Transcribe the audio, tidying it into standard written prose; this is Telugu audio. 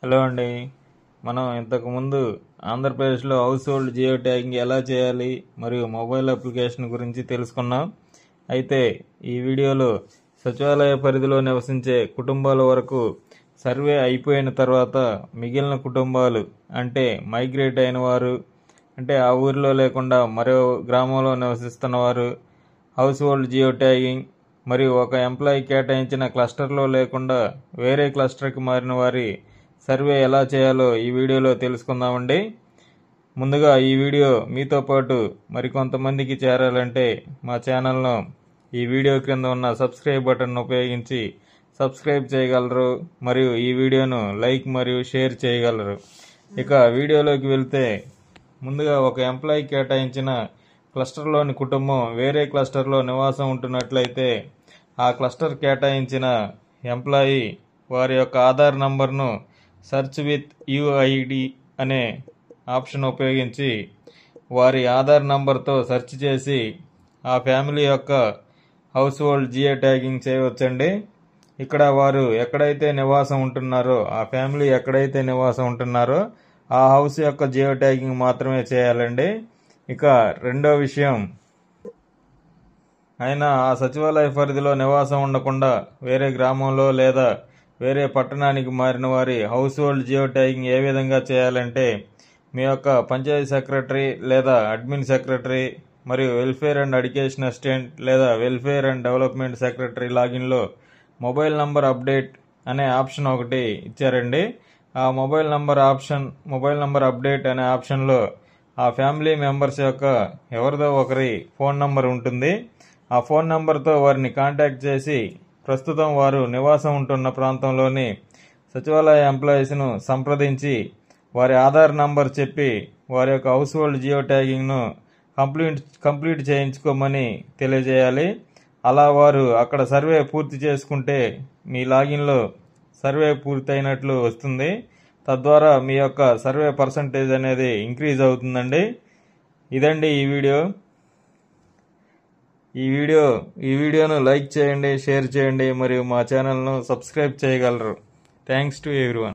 హలో అండి. మనం ఇంతకుముందు ఆంధ్రప్రదేశ్లో హౌస్ హోల్డ్ జియో ట్యాగింగ్ ఎలా చేయాలి మరియు మొబైల్ అప్లికేషన్ గురించి తెలుసుకున్నాం. అయితే ఈ వీడియోలో సచివాలయ పరిధిలో నివసించే కుటుంబాల వరకు సర్వే అయిపోయిన తర్వాత మిగిలిన కుటుంబాలు అంటే మైగ్రేట్ అయిన వారు, అంటే ఆ ఊరిలో లేకుండా మరో గ్రామంలో నివసిస్తున్న వారు, హౌస్ హోల్డ్ జియో ట్యాగింగ్ మరియు ఒక ఎంప్లాయీ కేటాయించిన క్లస్టర్లో లేకుండా వేరే క్లస్టర్కి మారిన వారి సర్వే ఎలా చేయాలో ఈ వీడియోలో తెలుసుకుందామండి. ముందుగా ఈ వీడియో మీతో పాటు మరికొంతమందికి చేరాలంటే మా ఛానల్ను ఈ వీడియో క్రింద ఉన్న సబ్స్క్రైబ్ బటన్ను ఉపయోగించి సబ్స్క్రైబ్ చేయగలరు మరియు ఈ వీడియోను లైక్ మరియు షేర్ చేయగలరు. ఇక వీడియోలోకి వెళ్తే, ముందుగా ఒక ఎంప్లాయీ కేటాయించిన క్లస్టర్లోని కుటుంబం వేరే క్లస్టర్లో నివాసం ఉంటున్నట్లయితే ఆ క్లస్టర్ కేటాయించిన ఎంప్లాయీ వారి యొక్క ఆధార్ నంబర్ను సెర్చ్ విత్ యుఐడి అనే ఆప్షన్ ఉపయోగించి వారి ఆధార్ నంబర్తో సెర్చ్ చేసి ఆ ఫ్యామిలీ యొక్క హౌస్ హోల్డ్ జియో ట్యాగింగ్ చేయవచ్చండి. ఇక్కడ వారు ఎక్కడైతే నివాసం ఉంటున్నారో, ఆ ఫ్యామిలీ ఎక్కడైతే నివాసం ఉంటున్నారో ఆ హౌస్ యొక్క జియో ట్యాగింగ్ మాత్రమే చేయాలండి. ఇక రెండో విషయం, అయినా ఆ సచివాలయ పరిధిలో నివాసం ఉండకుండా వేరే గ్రామంలో లేదా వేరే పట్టణానికి మారిన వారి హౌస్ హోల్డ్ జియో ట్యాగింగ్ ఏ విధంగా చేయాలంటే, మీ యొక్క పంచాయతీ సెక్రటరీ లేదా అడ్మిన్ సెక్రటరీ మరియు వెల్ఫేర్ అండ్ ఎడ్యుకేషన్ అసిస్టెంట్ లేదా వెల్ఫేర్ అండ్ డెవలప్మెంట్ సెక్రటరీ లాగిన్లో మొబైల్ నంబర్ అప్డేట్ అనే ఆప్షన్ ఒకటి ఇచ్చారండి. ఆ మొబైల్ నంబర్ అప్డేట్ అనే ఆప్షన్లో ఆ ఫ్యామిలీ మెంబర్స్ యొక్క ఎవరిదో ఒకరి ఫోన్ నంబర్ ఉంటుంది. ఆ ఫోన్ నంబర్తో వారిని కాంటాక్ట్ చేసి ప్రస్తుతం వారు నివాసం ఉంటున్న ప్రాంతంలోని సచివాలయ ఎంప్లాయీస్ను సంప్రదించి వారి ఆధార్ నంబర్ చెప్పి వారి యొక్క హౌస్ హోల్డ్ జియో ట్యాగింగ్ను కంప్లీట్ చేయించుకోమని తెలియజేయాలి. అలా వారు అక్కడ సర్వే పూర్తి చేసుకుంటే మీ లాగిన్లో సర్వే పూర్తయినట్లు వస్తుంది. తద్వారా మీ యొక్క సర్వే పర్సంటేజ్ అనేది ఇంక్రీజ్ అవుతుందండి. ఇదండి ఈ వీడియోను లైక్ చేయండి, షేర్ చేయండి మరియు మా ఛానల్ను సబ్స్క్రైబ్ చేయగలరు. Thanks to everyone.